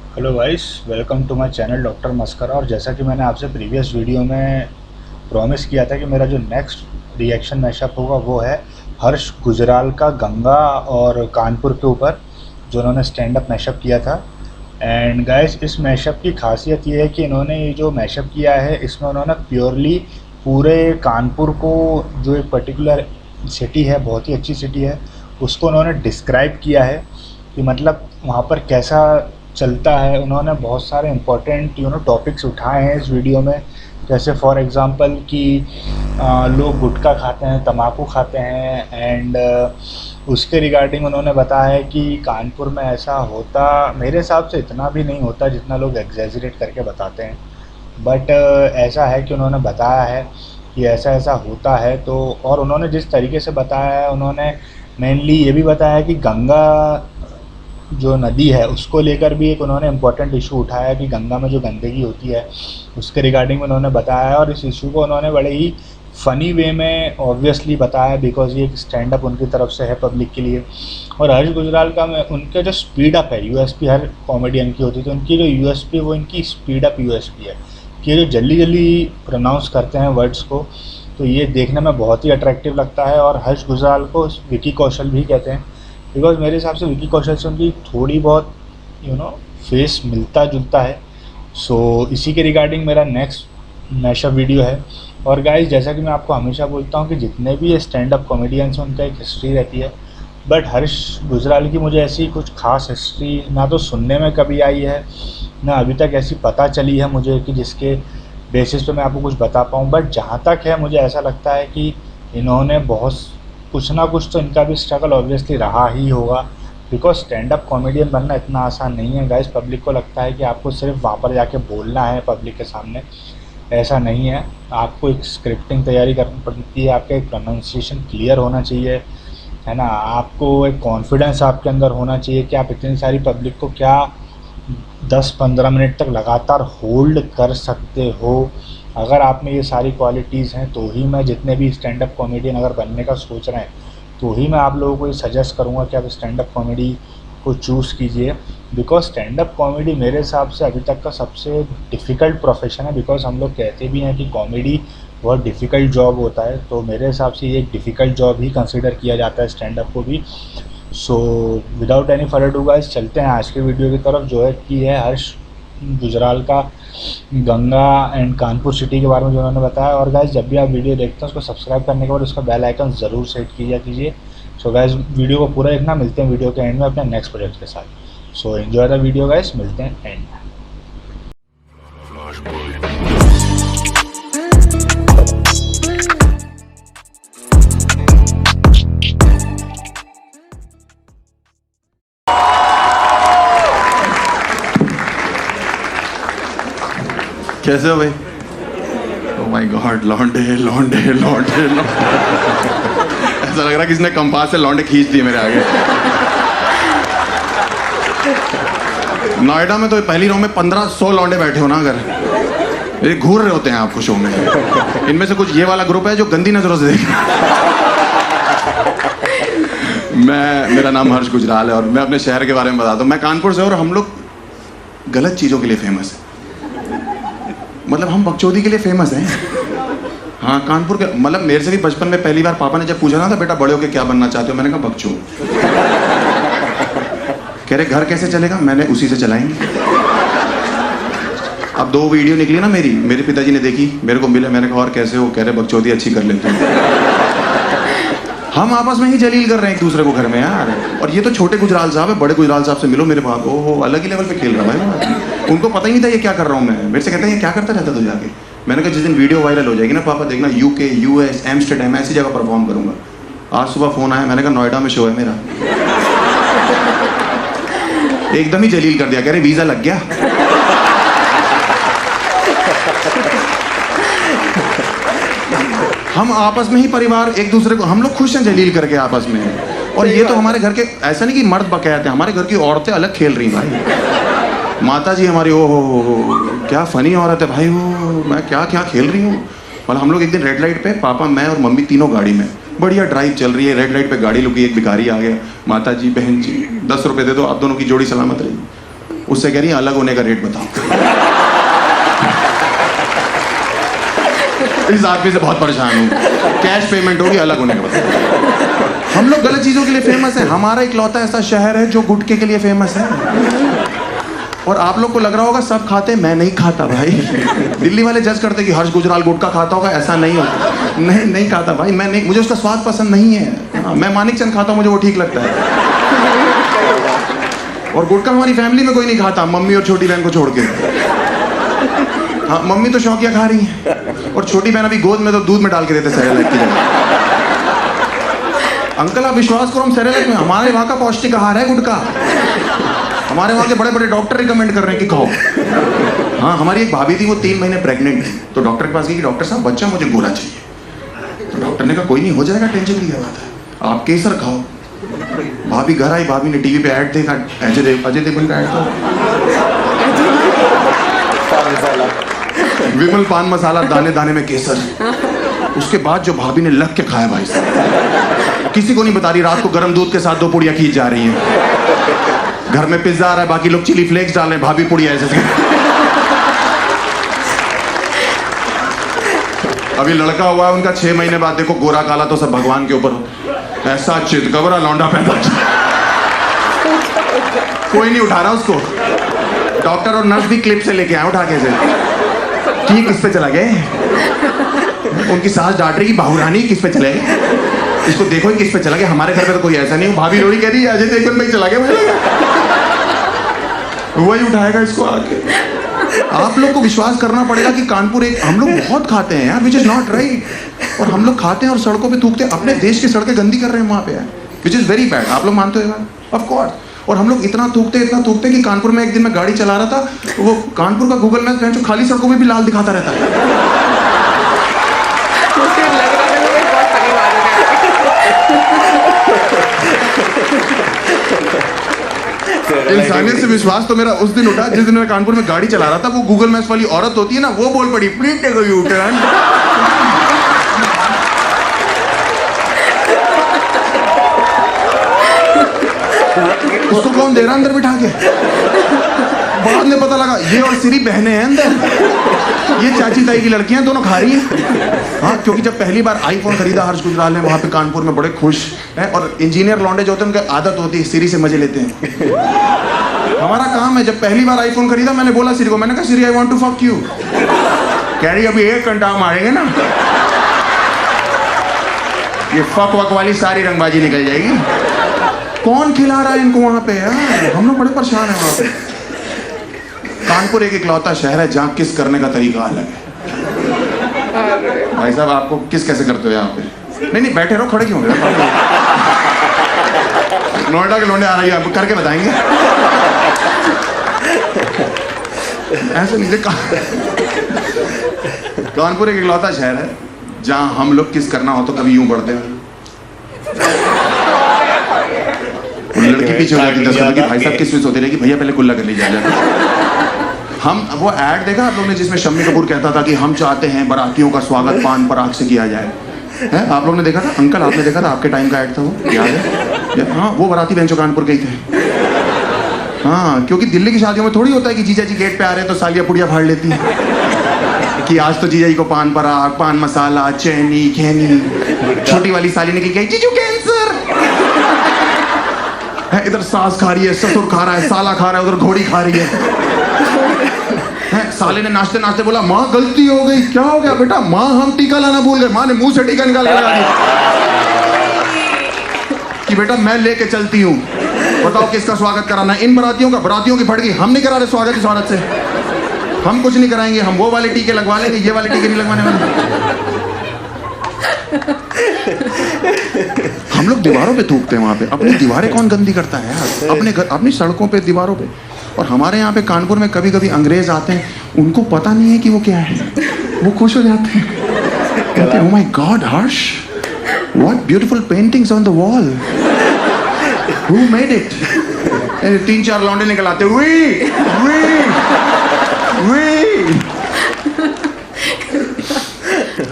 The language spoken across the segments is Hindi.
Hello guys, welcome to my channel doctor Maskara. और जैसा कि मैंने आपसे प्रीवियस वीडियो में प्रॉमिस किया था कि मेरा जो नेक्स्ट रिएक्शन मैशअप होगा वो है हर्ष गुजराल का गंगा और कानपुर के ऊपर, जो उन्होंने स्टैंड अप मैशअप किया था। एंड गाइस, इस मैशअप की खासियत ये है कि इन्होंने ये जो मैशअप किया है इसमें उन्होंने प्योरली पूरे कानपुर को, जो एक पर्टिकुलर सिटी है, बहुत ही अच्छी सिटी है, उसको उन्होंने डिस्क्राइब किया है कि मतलब वहाँ पर कैसा चलता है। उन्होंने बहुत सारे इम्पोर्टेंट टॉपिक्स उठाए हैं इस वीडियो में, जैसे फॉर एग्ज़ाम्पल कि लोग गुटखा खाते हैं, तम्बाकू खाते हैं। एंड उसके रिगार्डिंग उन्होंने बताया है कि कानपुर में ऐसा होता, मेरे हिसाब से इतना भी नहीं होता जितना लोग एग्जैजरेट करके बताते हैं, बट ऐसा है कि उन्होंने बताया है कि ऐसा ऐसा होता है। तो और उन्होंने जिस तरीके से बताया है, उन्होंने मेनली ये भी बताया है कि गंगा जो नदी है उसको लेकर भी एक उन्होंने इम्पोर्टेंट इशू उठाया कि गंगा में जो गंदगी होती है उसके रिगार्डिंग में उन्होंने बताया है। और इस इशू को उन्होंने बड़े ही फ़नी वे में ऑब्वियसली बताया, बिकॉज ये एक स्टैंड अप उनकी तरफ से है पब्लिक के लिए। और हर्ष गुजराल का उनके जो स्पीड अप है, यूएसपी हर कॉमेडियन की होती है, तो उनकी जो यूएसपी वो इनकी स्पीड अप यूएसपी है कि ये जो जल्दी जल्दी प्रोनाउंस करते हैं वर्ड्स को, तो ये देखने में बहुत ही अट्रैक्टिव लगता है। और हर्ष गुजराल को विकी कौशल भी कहते हैं, बिकॉज मेरे हिसाब से विकी कौशल से उनकी थोड़ी बहुत फेस मिलता जुलता है। सो इसी के रिगार्डिंग मेरा नेक्स्ट मैशअप वीडियो है। और गाइस, जैसा कि मैं आपको हमेशा बोलता हूँ कि जितने भी ये स्टैंड अप कॉमेडियंस हैं उनका एक हिस्ट्री रहती है, बट हर्ष गुजराल की मुझे ऐसी कुछ खास हिस्ट्री ना तो सुनने में कभी आई है, ना अभी तक ऐसी पता चली है मुझे कि जिसके बेसिस पे मैं आपको कुछ बता पाऊँ। बट जहाँ तक है, मुझे ऐसा लगता है कि इन्होंने बहुत कुछ ना कुछ तो इनका भी स्ट्रगल ऑब्वियसली रहा ही होगा, बिकॉज स्टैंड अप कॉमेडियन बनना इतना आसान नहीं है गाइस। पब्लिक को लगता है कि आपको सिर्फ वहाँ पर जाके बोलना है पब्लिक के सामने, ऐसा नहीं है। आपको एक स्क्रिप्टिंग तैयारी करनी पड़ती है, आपका एक प्रोनाउंसिएशन क्लियर होना चाहिए, है ना। आपको एक कॉन्फिडेंस आपके अंदर होना चाहिए कि आप इतनी सारी पब्लिक को क्या 10-15 मिनट तक लगातार होल्ड कर सकते हो। अगर आप में ये सारी क्वालिटीज़ हैं तो ही मैं, जितने भी स्टैंड अप कॉमेडियन अगर बनने का सोच रहे हैं, तो ही मैं आप लोगों को ये सजेस्ट करूँगा कि आप स्टैंड अप कॉमेडी को चूज़ कीजिए। बिकॉज स्टैंड अप कॉमेडी मेरे हिसाब से अभी तक का सबसे डिफ़िकल्ट प्रोफेशन है, बिकॉज हम लोग कहते भी हैं कि कॉमेडी बहुत डिफ़िकल्ट जॉब होता है, तो मेरे हिसाब से ये एक डिफ़िकल्ट जॉब ही कंसिडर किया जाता है स्टैंड अप को भी। So without any further do guys, चलते हैं आज के वीडियो की तरफ, जो है कि है हर्ष गुजराल का गंगा एंड कानपुर सिटी के बारे में जो उन्होंने बताया। और गाइस, जब भी आप वीडियो देखते हैं उसको सब्सक्राइब करने के बाद उसका बेल आइकन ज़रूर सेट कीजिए। सो गाइस, वीडियो को पूरा देखना। मिलते हैं वीडियो के एंड में अपने नेक्स्ट प्रोजेक्ट के साथ। So enjoy the video guys, मिलते हैं एंड में। कैसे हो भाई? ओह माय गॉड, लौंडे लौंडे लौंडे लौंडे। ऐसा लग रहा है किसी ने कंपास से लौंडे खींच दिए मेरे आगे। नोएडा में तो पहली रो में 1500 लौंडे बैठे हो ना, अगर ये घूर रहे होते हैं आपको शो में। इनमें से कुछ ये वाला ग्रुप है जो गंदी नजरों से देख। मेरा नाम हर्ष गुजराल है और मैं अपने शहर के बारे में बताता हूँ। मैं कानपुर से, और हम लोग गलत चीज़ों के लिए फेमस है। मतलब हम बकचोदी के लिए फेमस हैं। हाँ, कानपुर के, मतलब मेरे से भी बचपन में पहली बार पापा ने जब पूछा ना था, बेटा बड़े होके क्या बनना चाहते हो, मैंने कहा बकचोद। कह रहे घर कैसे चलेगा, मैंने उसी से चलाएंगे। अब 2 वीडियो निकली ना मेरे पिताजी ने देखी, मेरे को मिले, मैंने कहा और कैसे हो, कह रहे बकचोदी अच्छी कर लेते हो। हम आपस में ही जलील कर रहे हैं एक दूसरे को घर में यार। और ये तो छोटे गुजराल साहब है, बड़े गुजराल साहब से मिलो मेरे बाप, ओहो अलग ही लेवल पे खेल रहा है। उनको पता ही नहीं था ये क्या कर रहा हूँ मैं। मेरे से कहते हैं ये क्या करता रहता तो जाके। मैंने कहा जिस दिन वीडियो वायरल हो जाएगी ना पापा, देखना यूके, यूएस, एम्स्टर्डम ऐसी जगह परफॉर्म करूंगा। आज सुबह फोन आया, मैंने कहा नोएडा में शो है मेरा। एकदम ही जलील कर दिया, कह रहे वीजा लग गया। हम आपस में ही परिवार एक दूसरे को, हम लोग खुश हैं जलील करके आपस में। और ये तो हमारे घर के, ऐसा नहीं कि मर्द बकायत हैं, हमारे घर की औरतें अलग खेल रही भाई। माता जी हमारी, ओ हो क्या फनी औरत है भाई, वो मैं क्या क्या खेल रही हूँ। और हम लोग एक दिन रेड लाइट पे, पापा मैं और मम्मी तीनों गाड़ी में, बढ़िया ड्राइव चल रही है, रेड लाइट पे गाड़ी रुकी, एक भिखारी आ गया, माता जी बहन जी 10 रुपये दे दो, आप दोनों की जोड़ी सलामत रही। उससे कह रही है अलग होने का रेट बताओ। इस आदमी से बहुत परेशान हूँ, कैश पेमेंट होगी, अलग होने का बताओ। हम लोग गलत चीजों के लिए फेमस है। हमारा इकलौता ऐसा शहर है जो गुटखे के लिए फेमस है। और आप लोग को लग रहा होगा सब खाते, मैं नहीं खाता भाई। दिल्ली वाले जज करते कि हर्ष गुजराल गुटखा खाता होगा, ऐसा नहीं होता। नहीं खाता भाई, मैं नहीं, मुझे उसका स्वाद पसंद नहीं है। मैं मानिक चंद खाता हूँ, मुझे वो ठीक लगता है। और गुटखा हमारी फैमिली में कोई नहीं खाता, मम्मी और छोटी बहन को छोड़ के। हाँ, मम्मी तो शौकिया खा रही है और छोटी बहन अभी गोद में तो दूध में डाल के देते सेरेलैक की जगह। अंकल आप विश्वास करो, हम सेरेलैक में, हमारे वहाँ का पौष्टिक आहार है गुटखा। हमारे वहाँ के बड़े बड़े डॉक्टर रिकमेंड कर रहे हैं कि खाओ। हाँ, हमारी एक भाभी थी, वो 3 महीने प्रेग्नेंट थी, तो डॉक्टर के पास गई कि डॉक्टर साहब बच्चा मुझे गोरा चाहिए। तो डॉक्टर ने कहा कोई नहीं, हो जाएगा, टेंशन की क्या बात है, आप केसर खाओ। भाभी घर आई, भाभी ने टीवी पे ऐड देखा, अजय देवगन का ऐड था, विमल पान मसाला दाने दाने में केसर। उसके बाद जो भाभी ने लग के खाया भाई साहब, किसी को नहीं बता रही, रात को गर्म दूध के साथ 2 पुड़िया खींच जा रही हैं। घर में पिज्जा आ रहा है, बाकी लोग चिली फ्लेक्स डाल रहे हैं, भाभी पुड़िया ऐसे। अभी लड़का हुआ है उनका, 6 महीने बाद देखो गोरा काला तो सब भगवान के ऊपर होता। ऐसा चितकबरा लौंडा पैदा, कोई नहीं उठा रहा उसको। डॉक्टर और नर्स भी क्लिप से लेके आए उठा के से, ठीक किस पे चला गए। उनकी सास डांट रही, बाहुरानी किस पे चले गए, इसको देखो किस पे चला गया। हमारे घर पे तो कोई ऐसा नहीं। भाभी रोड़ी कह रही है अजय देवगन पे चला गया, मुझे वही उठाएगा इसको आके। आप लोग को विश्वास करना पड़ेगा कि कानपुर एक, हम लोग बहुत खाते हैं यार, विच इज नॉट राइट। और हम लोग खाते हैं और सड़कों पे थूकते हैं, अपने देश की सड़कें गंदी कर रहे हैं वहां पे, विच इज वेरी बैड। आप लोग मानते हो ऑफ कोर्स। और हम लोग इतना थूकते कि कानपुर में एक दिन मैं गाड़ी चला रहा था, वो कानपुर का गूगल मैप जो खाली सड़कों में भी लाल दिखाता रहता है। इंसानियत से विश्वास तो मेरा उस दिन उठा जिस दिन मैं कानपुर में गाड़ी चला रहा था। वो गूगल मैप्स वाली औरत होती है ना, वो बोल पड़ी please take a U turn. उसको कौन दे रहा अंदर बिठा के। बाद में पता लगा ये और सिरी बहनें हैं अंदर, ये चाची ताई की लड़कियां दोनों खा रही हैं। हाँ, क्योंकि जब पहली बार आईफोन खरीदा हर्ष गुजराल ने, वहां पे कानपुर में बड़े खुश हैं। और इंजीनियर लौंडे जो होते हैं उनकी आदत होती है सिरी से मजे लेते हैं। हमारा काम है, जब पहली बार आईफोन खरीदा मैंने बोला सिरी को, मैंने कहा Siri I want to fuck you. कह रही अभी 1 घंटा मारेंगे ना, ये फक वक वाली सारी रंगबाजी निकल जाएगी। कौन खिला रहा है इनको वहां पे यार, हम लोग बड़े परेशान हैं वहां पे। कानपुर एक इकलौता शहर है जहाँ किस करने का तरीका अलग है। भाई साहब आपको किस कैसे करते हो यहाँ पे? नहीं बैठे रहो, खड़े क्यों हो गए? नोएडा के लौंडे आ रही है, आपको करके बताएंगे। ऐसे नहीं, कानपुर एक इकलौता शहर है जहाँ हम लोग किस करना हो तो कभी यूं बढ़ते हैं, लड़की पीछे हो जाती 10 कदम की, भाई साहब किस में सोते रहेगी, भैया पहले कुल्ला कर लीजिए। हम वो ऐड देखा आप लोग ने जिसमें शम्मी कपूर कहता था कि हम चाहते हैं बारातियों का स्वागत पान पराग से किया जाए, है? आप लोग ने देखा था? अंकल आपने देखा था? आपके टाइम का ऐड था वो, याद है? हाँ, वो बाराती बहन जो कानपुर गई थे। हाँ, क्योंकि दिल्ली की शादियों में थोड़ी होता है कि जीजा जी गेट पे आ रहे हैं तो सालियाँ पुड़िया फाड़ लेती हैं कि आज तो जीजा जी को पान पराग, पान मसाला, चैनी खैनी। छोटी वाली साली ने कही जीजू कैंसर है, इधर सास खा रही है, ससुर खा रहा है, साला खा रहा है, उधर घोड़ी खा रही है। साले ने नाचते नाचते बोला माँ गलती हो गई। क्या हो गया बेटा? माँ हम टीका लाना भूल गए। माँ ने मुंह से टीका निकाल के लगा दिया कि बेटा मैं लेके चलती हूँ, बताओ किसका स्वागत कराना है? इन बरातियों का, बरातियों की फट गई, हम नहीं करा रहे स्वागत इस औरत से, हम कुछ नहीं कराएंगे, हम वो वाले टीके लगवा लेंगे, ये वाले टीके नहीं लगवाने वाले। हम लोग दीवारों पे थूकते हैं वहां पे। अपनी दीवारें कौन गंदी करता है यार? अपने घर, अपनी सड़कों पे, दीवारों पे। और हमारे यहाँ पे कानपुर में कभी कभी अंग्रेज आते हैं, उनको पता नहीं है कि वो क्या है, वो खुश हो जाते हैं, कहते हैं oh my God Harsh, what beautiful paintings on the wall, who made it? 3-4 लौंडे निकल आते, वी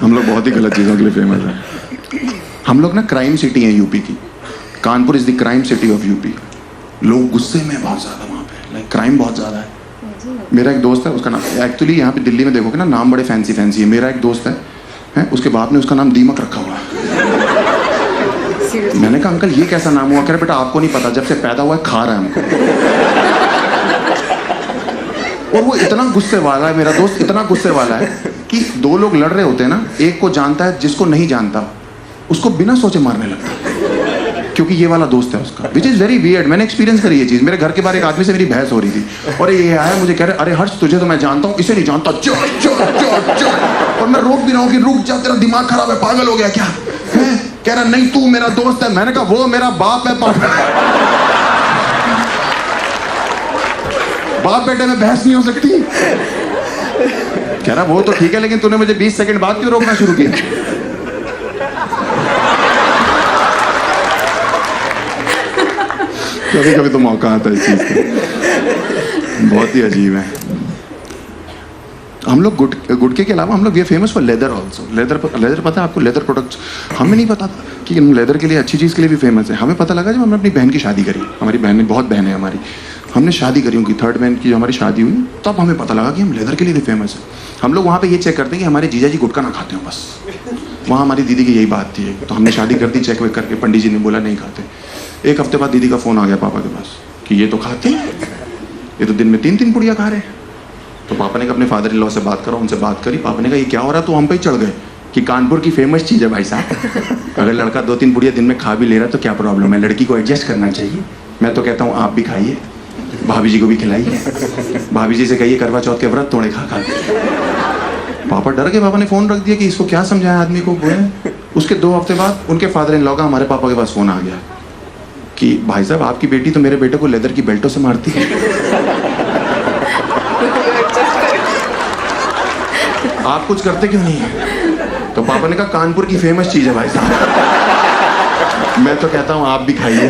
हम लोग बहुत ही गलत चीजों के लिए फेमस है। हम लोग ना क्राइम सिटी है यूपी की। Kanpur is the crime city of UP. लोग गुस्से में बहुत ज्यादा वहां पे, क्राइम क्राइम बहुत ज़्यादा है। मेरा एक दोस्त है, उसका नाम एक्चुअली यहाँ पे दिल्ली में देखोगे ना नाम बड़े फैंसी फैंसी है। मेरा एक दोस्त है उसके बाप ने उसका नाम दीमक रखा हुआ है। मैंने कहा अंकल ये कैसा नाम हुआ? कह रहे बेटा आपको नहीं पता, जब से पैदा हुआ है खा रहा है हमको। और वो इतना गुस्से वाला है, मेरा दोस्त इतना गुस्से वाला है कि दो लोग लड़ रहे होते हैं ना, एक को जानता है, जिसको नहीं जानता उसको बिना सोचे मारने लगता है, क्योंकि ये वाला दोस्त है उसका, विच इज़ वेरी वियर्ड। मैंने एक्सपीरियंस करी ये चीज़। मेरे घर के बाहर एक आदमी से मेरी बहस हो रही थी और ये आया मुझे कह रहे अरे हर्ष तुझे तो मैं जानता हूँ, इसे नहीं जानता। और मैं रोक भी रहा हूँ कि रुक जा, तेरा दिमाग खराब है, पागल हो गया क्या? कह रहा नहीं तू मेरा दोस्त है। मैंने कहा वो मेरा बाप है। बाप बेटे में बहस नहीं हो सकती। कह रहा वो तो ठीक है, लेकिन तूने मुझे 20 सेकंड बाद क्यों रोकना शुरू किया? कभी कभी तो मौका आता है इस चीज का, बहुत ही अजीब है। हम लोग गुटके के अलावा हम लोग ये famous for leather also. Leather पता है आपको? लेदर प्रोडक्ट्स हमें नहीं पता था कि हम लेदर के लिए अच्छी चीज़ के लिए भी फेमस है। हमें पता लगा जब हमने अपनी बहन की शादी करी। हमारी बहन बहुत बहन है हमारी, हमने शादी करी उनकी थर्ड बहन की, हमारी शादी हुई तब हमें पता लगा कि हम लेदर के लिए भी फेमस है। हम लोग वहाँ पे ये चेक करते हैं कि हमारे जीजा जी गुटखा ना खाते हो बस। वहाँ हमारी दीदी की यही बात थी, तो हमने शादी कर दी चेक वेक करके। पंडित जी ने बोला नहीं खाते। एक हफ्ते बाद दीदी का फ़ोन आ गया पापा के पास कि ये तो खाते हैं, ये तो दिन में 3-3 पुड़िया खा रहे हैं। तो पापा ने कहा अपने फादर इन लॉ से बात करो, उनसे बात करी। पापा ने कहा ये क्या हो रहा है? तो हम पे ही चढ़ गए कि कानपुर की फेमस चीज़ है भाई साहब, अगर लड़का 2-3 पुड़िया दिन में खा भी ले रहा है तो क्या प्रॉब्लम है? लड़की को एडजस्ट करना चाहिए। मैं तो कहता हूँ आप भी खाइए, भाभी जी को भी खिलाइए, भाभी जी से कहिए करवा चौथ के व्रत तोड़े खा खा। पापा डर गए। पापा ने फ़ोन रख दिया कि इसको क्या समझाया आदमी को। उसके 2 हफ्ते बाद उनके फादर इन लॉ का हमारे पापा के पास फ़ोन आ गया कि भाई साहब आपकी बेटी तो मेरे बेटे को लेदर की बेल्टों से मारती है, आप कुछ करते क्यों नहीं है? तो पापा ने कहा कानपुर की फेमस चीज़ है भाई साहब। मैं तो कहता हूँ आप भी खाइए।